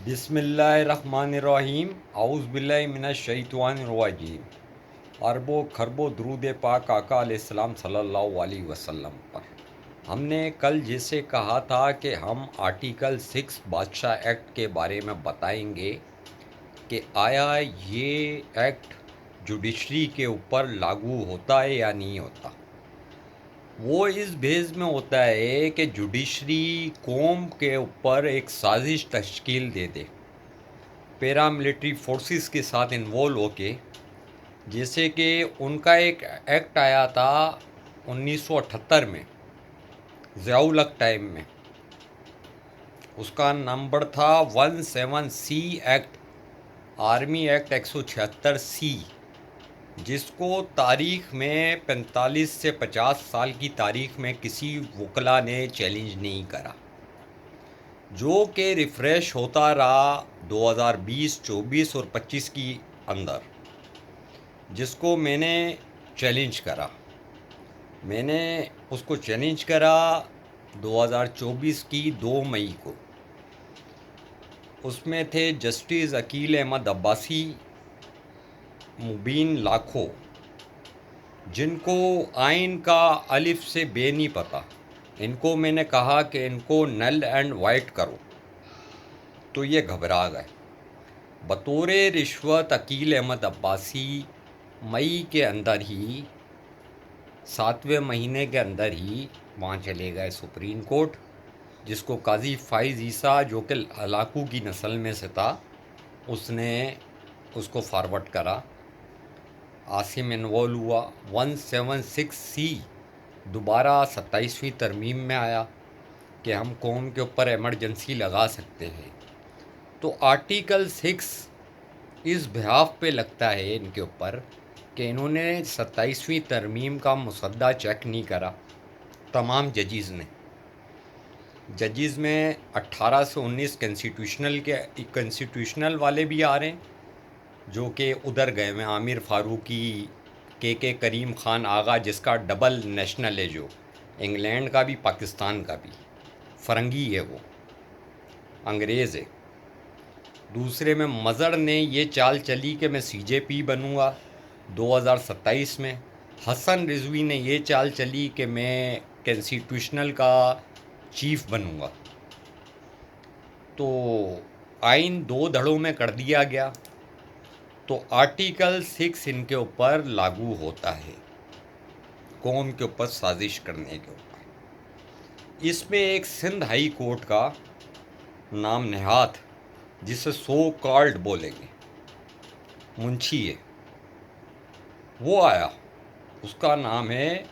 بسم اللہ الرحمن الرحیم اعوذ باللہ من الشیطان الرجیم اربوں خربوں درود پاک آقا علیہ السلام صلی اللہ علیہ وسلم پر۔ ہم نے کل جیسے کہا تھا کہ ہم آرٹیکل 6 بادشاہ ایکٹ کے بارے میں بتائیں گے کہ آیا یہ ایکٹ جوڈیشری کے اوپر لاگو ہوتا ہے یا نہیں ہوتا۔ وہ اس بیس میں ہوتا ہے کہ جوڈیشری قوم کے اوپر ایک سازش تشکیل دے دے پیراملٹری فورسز کے ساتھ انوالو ہو کے، جیسے کہ ان کا ایک ایکٹ آیا تھا 1978 میں ضیاء الحق ٹائم میں، اس کا نمبر تھا 17C act, army act 176C، جس کو تاریخ میں 45 سے 50 سال کی تاریخ میں کسی وکلا نے چیلنج نہیں کرا، جو کہ ریفریش ہوتا رہا 2020، 24 اور 25 کی اندر، جس کو میں نے چیلنج کرا۔ میں نے اس کو چیلنج کرا 2024 کی 2 مئی کو۔ اس میں تھے جسٹس عقیل احمد عباسی، مبین لاکھو، جن کو آئین کا الف سے بے نہیں پتہ۔ ان کو میں نے کہا کہ ان کو نل اینڈ وائٹ کرو تو یہ گھبرا گئے۔ بطور رشوت عقیل احمد عباسی مئی کے اندر ہی، 7ویں مہینے کے اندر ہی وہاں چلے گئے سپریم کورٹ، جس کو قاضی فائز عیسیٰ جو کہ ہلاکو کی نسل میں سے تھا، اس نے اس کو فارورڈ کرا۔ عاصم انوالو ہوا۔ 176C دوبارہ 27ویں ترمیم میں آیا کہ ہم قوم کے اوپر ایمرجنسی لگا سکتے ہیں۔ تو آرٹیکل 6 اس بحاف پہ لگتا ہے ان کے اوپر کہ انہوں نے 27ویں ترمیم کا مسودہ چیک نہیں کرا۔ تمام ججز میں 18 سے 19 کنسٹیٹیوشنل والے بھی آ رہے ہیں، جو کہ ادھر گئے ہوئے، عامر فاروقی، کے کریم خان آغا، جس کا ڈبل نیشنل ہے، جو انگلینڈ کا بھی پاکستان کا بھی، فرنگی ہے، وہ انگریز ہے۔ دوسرے میں مظہر نے یہ چال چلی کہ میں CJP بنوں گا 2027 میں۔ حسن رضوی نے یہ چال چلی کہ میں کنسٹیٹیوشنل کا چیف بنوں گا۔ تو آئین 2 دھڑوں میں کر دیا گیا، تو آرٹیکل 6 ان کے اوپر لاگو ہوتا ہے، قوم کے اوپر سازش کرنے کے اوپر۔ اس میں ایک سندھ ہائی کورٹ کا نام نہاد، جسے سو کالڈ بولیں گے، منشی ہے، وہ آیا۔ اس کا نام ہے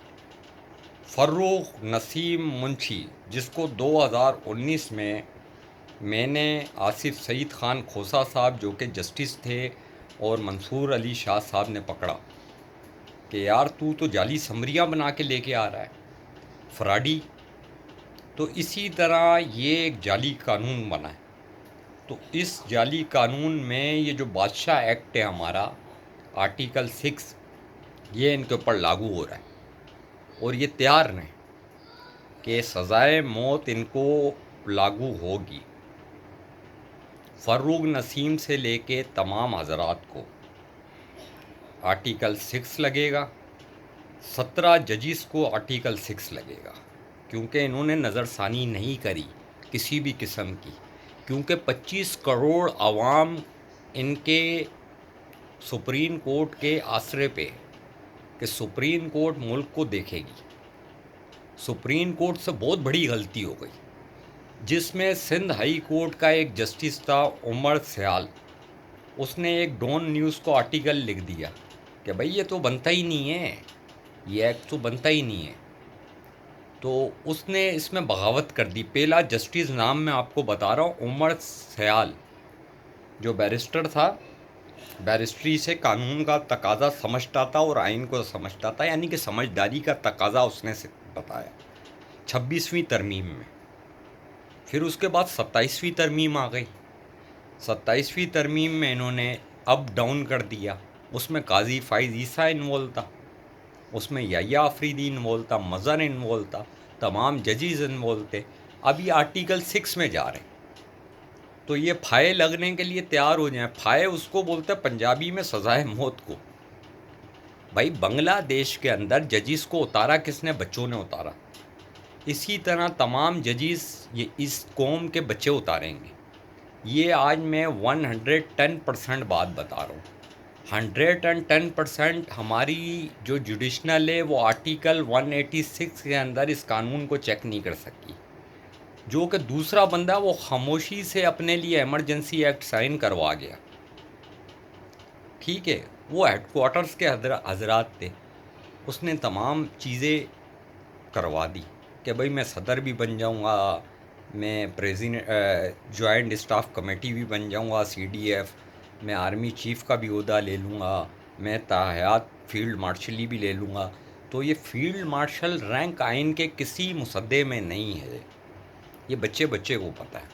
فروغ نسیم منشی، جس کو 2019 میں نے آصف سعید خان کھوسہ صاحب، جو کہ جسٹس تھے، اور منصور علی شاہ صاحب نے پکڑا کہ یار تو جعلی سمریاں بنا کے لے کے آ رہا ہے، فراڈی۔ تو اسی طرح یہ ایک جعلی قانون بنا ہے۔ تو اس جعلی قانون میں یہ جو بادشاہ ایکٹ ہے ہمارا، آرٹیکل 6، یہ ان کے اوپر لاگو ہو رہا ہے، اور یہ تیار ہیں کہ سزائے موت ان کو لاگو ہوگی۔ فروغ نسیم سے لے کے تمام حضرات کو آرٹیکل 6 لگے گا، 17 ججز کو آرٹیکل 6 لگے گا، کیونکہ انہوں نے نظر ثانی نہیں کری کسی بھی قسم کی، کیونکہ 25 کروڑ عوام ان کے سپریم کورٹ کے آسرے پہ، کہ سپریم کورٹ ملک کو دیکھے گی۔ سپریم کورٹ سے بہت بڑی غلطی ہو گئی، جس میں سندھ ہائی کورٹ کا ایک جسٹس تھا عمر سیال، اس نے ایک ڈون نیوز کو آرٹیکل لکھ دیا کہ بھئی یہ تو بنتا ہی نہیں ہے، یہ ایکٹ تو بنتا ہی نہیں ہے۔ تو اس نے اس میں بغاوت کر دی۔ پہلا جسٹس نام میں آپ کو بتا رہا ہوں، عمر سیال، جو بیرسٹر تھا، بیرسٹری سے قانون کا تقاضا سمجھتا تھا اور آئین کو سمجھتا تھا، یعنی کہ سمجھداری کا تقاضا اس نے بتایا 26ویں ترمیم میں۔ پھر اس کے بعد 27ویں ترمیم آ گئی۔ 27ویں ترمیم میں انہوں نے اپ ڈاؤن کر دیا۔ اس میں قاضی فائز عیسیٰ انوالو تھا، اس میں یحییٰ آفریدی انوالو تھا، مظہر انوالو تھا، تمام ججز انوالو تھے۔ اب یہ آرٹیکل 6 میں جا رہے ہیں۔ تو یہ پھائے لگنے کے لیے تیار ہو جائیں. پھائے اس کو بولتے ہیں پنجابی میں سزائے موت کو. بھائی بنگلہ دیش کے اندر ججز کو اتارا کس نے؟ بچوں نے اتارا. اسی طرح تمام ججز یہ اس قوم کے بچے اتاریں گے. یہ آج میں 110% بات بتا رہا ہوں. 110% ہماری جو جوڈیشنل ہے وہ آرٹیکل 186 کے اندر اس قانون کو چیک نہیں کر سکی. جو کہ دوسرا بندہ وہ خاموشی سے اپنے لیے ایمرجنسی ایکٹ سائن کروا گیا. ٹھیک ہے، وہ ہیڈ کوارٹرز کے حضرات تھے. اس نے تمام چیزیں کروا دی کہ بھئی میں صدر بھی بن جاؤں گا، میں جوائنٹ اسٹاف کمیٹی بھی بن جاؤں گا CDF، میں آرمی چیف کا بھی عہدہ لے لوں گا، میں تاحیات فیلڈ مارشلی بھی لے لوں گا. تو یہ فیلڈ مارشل رینک آئین کے کسی مصدے میں نہیں ہے، یہ بچے کو پتہ ہے.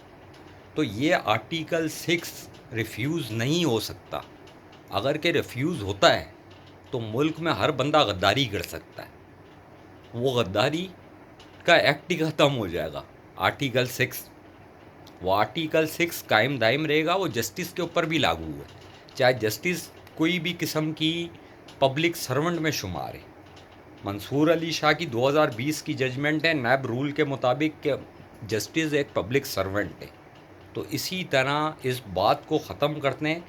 تو یہ آرٹیکل 6 ریفیوز نہیں ہو سکتا. اگر کہ ریفیوز ہوتا ہے تو ملک میں ہر بندہ غداری کر سکتا ہے. وہ غداری کا ایکٹ ہی ختم ہو جائے گا. آرٹیکل 6 وہ آرٹیکل 6 قائم دائم رہے گا. وہ جسٹس کے اوپر بھی لاگو ہے، چاہے جسٹس کوئی بھی قسم کی پبلک سرونٹ میں شمار ہے. منصور علی شاہ کی 2020 کی ججمنٹ ہے نیب رول کے مطابق کہ جسٹس ایک پبلک سرونٹ ہے. تو اسی طرح اس بات کو ختم کرتے ہیں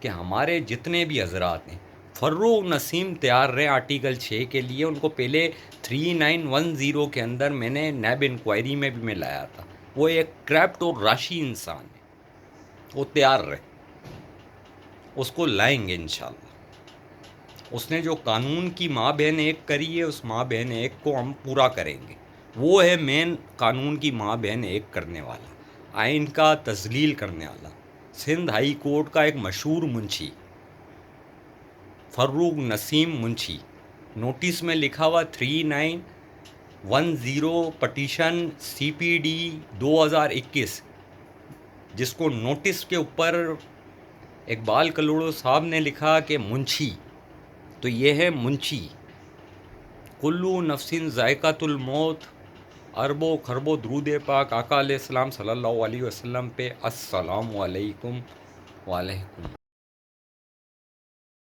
کہ ہمارے جتنے بھی حضرات ہیں فروغ نسیم تیار رہے آرٹیکل 6 کے لیے. ان کو پہلے 3910 کے اندر میں نے نیب انکوائری میں بھی میں لایا تھا. وہ ایک کرپٹ اور راشی انسان ہے، وہ تیار رہے، اس کو لائیں گے انشاءاللہ. اس نے جو قانون کی ماں بہن ایک کری ہے، اس ماں بہن ایک کو ہم پورا کریں گے. وہ ہے مین قانون کی ماں بہن ایک کرنے والا، آئین کا تذلیل کرنے والا. سندھ ہائی کورٹ کا ایک مشہور منشی فروغ نسیم منشی، نوٹس میں لکھا ہوا 3910 پٹیشن CPD 2021، جس کو نوٹس کے اوپر اقبال کلوڑو صاحب نے لکھا کہ منشی، تو یہ ہے منشی. کلو نفسن ذائقۃ الموت، اربوں خربوں درود پاک آقا علیہ السلام صلی اللہ علیہ وسلم پہ. السلام علیکم وعلیکم